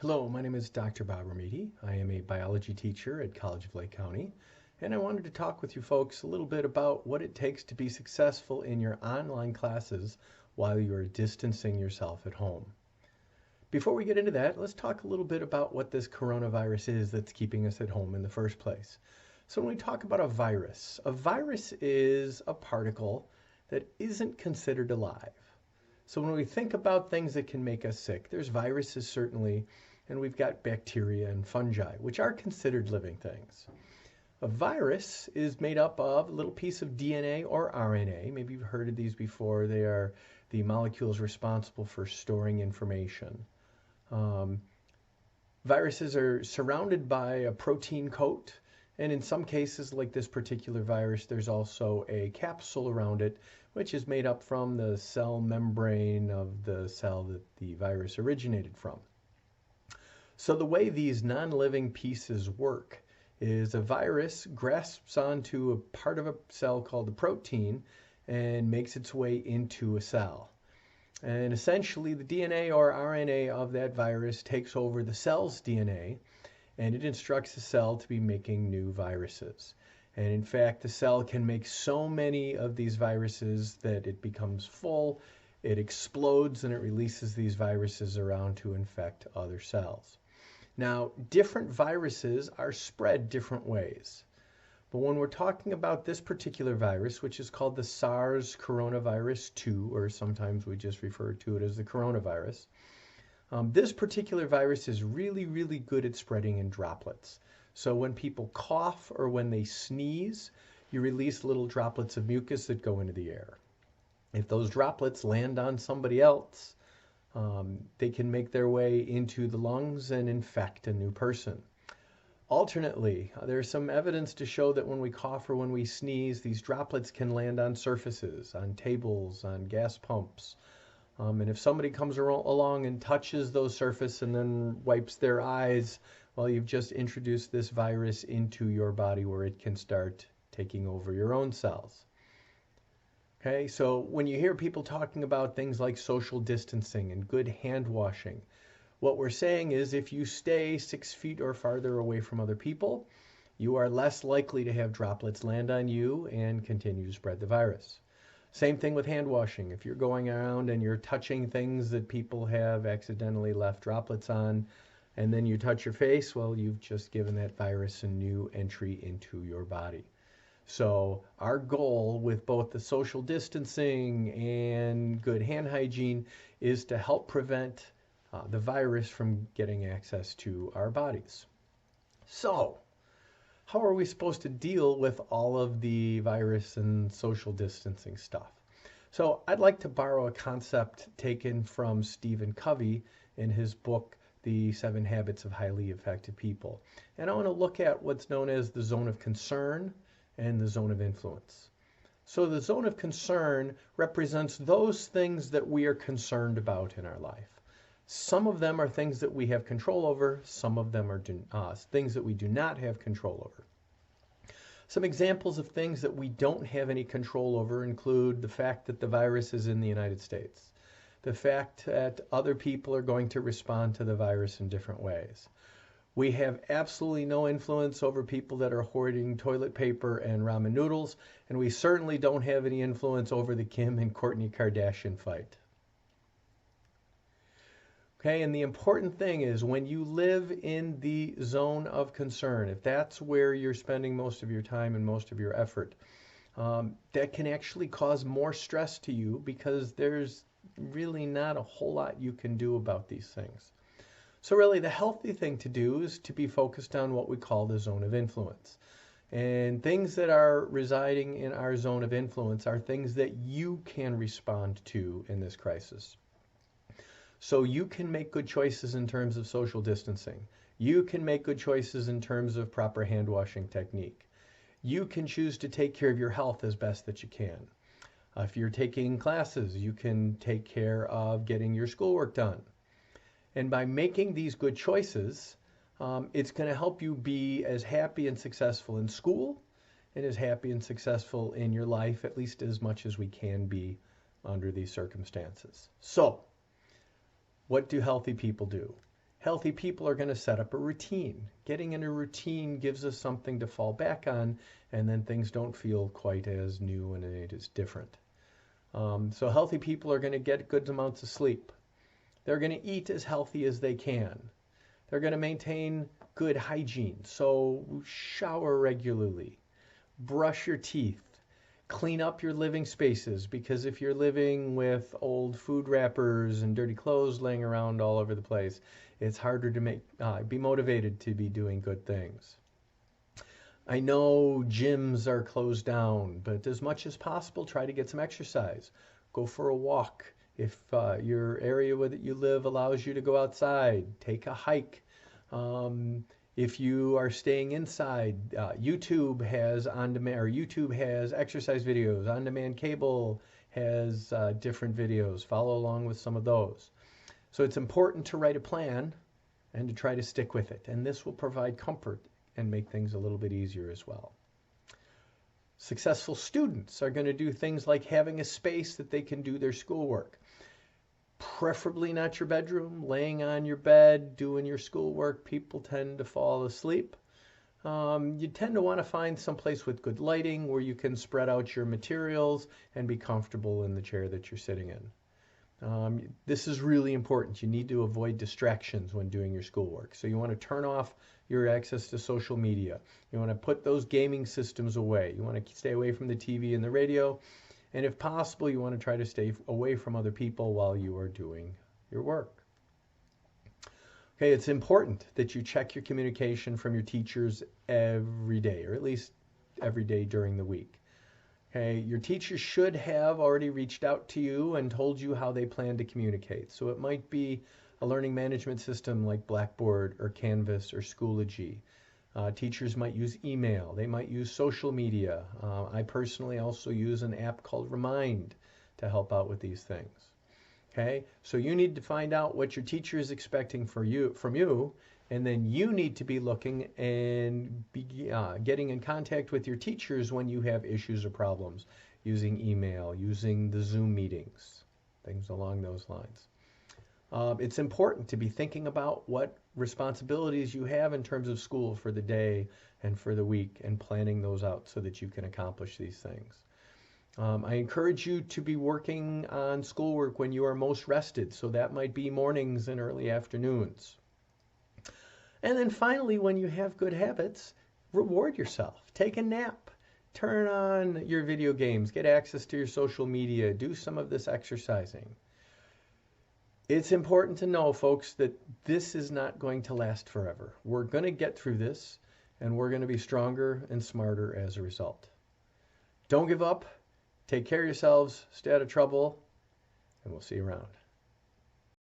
Hello, my name is Dr. Bob Remedi. I am a biology teacher at College of Lake County, and I wanted to talk with you folks a little bit about what it takes to be successful in your online classes while you are distancing yourself at home. Before we get into that, let's talk a little bit about what this coronavirus is that's keeping us at home in the first place. So when we talk about a virus is a particle that isn't considered alive. So when we think about things that can make us sick, there's viruses certainly, and we've got bacteria and fungi, which are considered living things. A virus is made up of a little piece of DNA or RNA. Maybe you've heard of these before. They are the molecules responsible for storing information. Um, Viruses are surrounded by a protein coat, and in some cases, like this particular virus, there's also a capsule around it, which is made up from the cell membrane of the cell that the virus originated from. So the way these non-living pieces work is a virus grasps onto a part of a cell called the protein and makes its way into a cell. And essentially, the DNA or RNA of that virus takes over the cell's DNA, and it instructs the cell to be making new viruses. And in fact, the cell can make so many of these viruses that it becomes full, it explodes, and it releases these viruses around to infect other cells. Now, different viruses are spread different ways. But when we're talking about this particular virus, which is called the SARS coronavirus 2, or sometimes we just refer to it as the coronavirus, this particular virus is really, really good at spreading in droplets. So when people cough or when they sneeze, you release little droplets of mucus that go into the air. If those droplets land on somebody else, they can make their way into the lungs and infect a new person. Alternately, there's some evidence to show that when we cough or when we sneeze, these droplets can land on surfaces, on tables, on gas pumps. And if somebody comes along and touches those surfaces and then wipes their eyes, well, you've just introduced this virus into your body where it can start taking over your own cells. Okay, so when you hear people talking about things like social distancing and good hand washing, what we're saying is if you stay 6 feet or farther away from other people, you are less likely to have droplets land on you and continue to spread the virus. Same thing with hand washing. If you're going around and you're touching things that people have accidentally left droplets on, and then you touch your face, well, you've just given that virus a new entry into your body. So our goal with both the social distancing and good hand hygiene is to help prevent the virus from getting access to our bodies. So how are we supposed to deal with all of the virus and social distancing stuff? So I'd like to borrow a concept taken from Stephen Covey in his book, The 7 Habits of Highly Effective People. And I want to look at what's known as the zone of concern and the zone of influence. So the zone of concern represents those things that we are concerned about in our life. Some of them are things that we have control over. Some of them are things that we do not have control over. Some examples of things that we don't have any control over include the fact that the virus is in the United States, the fact that other people are going to respond to the virus in different ways. We have absolutely no influence over people that are hoarding toilet paper and ramen noodles, and we certainly don't have any influence over the Kim and Kourtney Kardashian fight. Okay, and the important thing is when you live in the zone of concern, if that's where you're spending most of your time and most of your effort, that can actually cause more stress to you because there's really not a whole lot you can do about these things. So really the healthy thing to do is to be focused on what we call the zone of influence. And things that are residing in our zone of influence are things that you can respond to in this crisis. So you can make good choices in terms of social distancing. You can make good choices in terms of proper hand washing technique. You can choose to take care of your health as best that you can. If you're taking classes, you can take care of getting your schoolwork done. And by making these good choices, it's going to help you be as happy and successful in school and as happy and successful in your life, at least as much as we can be under these circumstances. So, what do healthy people do? Healthy people are going to set up a routine. Getting in a routine gives us something to fall back on, and then things don't feel quite as new and it is different. So healthy people are going to get good amounts of sleep. They're going to eat as healthy as they can. They're going to maintain good hygiene. So shower regularly, brush your teeth, clean up your living spaces, because if you're living with old food wrappers and dirty clothes laying around all over the place, it's harder to be motivated to be doing good things. I know gyms are closed down, but as much as possible, try to get some exercise. Go for a walk. If your area where you live allows you to go outside, take a hike. If you are staying inside, YouTube has on-demand, or YouTube has exercise videos. On-demand cable has different videos. Follow along with some of those. So it's important to write a plan and to try to stick with it. And this will provide comfort and make things a little bit easier as well. Successful students are going to do things like having a space that they can do their schoolwork. Preferably not your bedroom, laying on your bed, doing your schoolwork. People tend to fall asleep. You tend to want to find some place with good lighting where you can spread out your materials and be comfortable in the chair that you're sitting in. This is really important. You need to avoid distractions when doing your schoolwork. So you want to turn off your access to social media. You want to put those gaming systems away. You want to stay away from the TV and the radio. And if possible, you want to try to stay away from other people while you are doing your work. Okay, it's important that you check your communication from your teachers every day, or at least every day during the week. Okay, your teachers should have already reached out to you and told you how they plan to communicate. So it might be a learning management system like Blackboard or Canvas or Schoology. Teachers might use email. They might use social media. I personally also use an app called Remind to help out with these things. Okay, so you need to find out what your teacher is expecting from you, and then you need to be looking and getting in contact with your teachers when you have issues or problems, using email, using the Zoom meetings, things along those lines. It's important to be thinking about what responsibilities you have in terms of school for the day and for the week, and planning those out so that you can accomplish these things. I encourage you to be working on schoolwork when you are most rested, so that might be mornings and early afternoons. And then finally, when you have good habits, reward yourself. Take a nap. Turn on your video games. Get access to your social media. Do some of this exercising. It's important to know, folks, that this is not going to last forever. We're going to get through this, and we're going to be stronger and smarter as a result. Don't give up. Take care of yourselves. Stay out of trouble, and we'll see you around.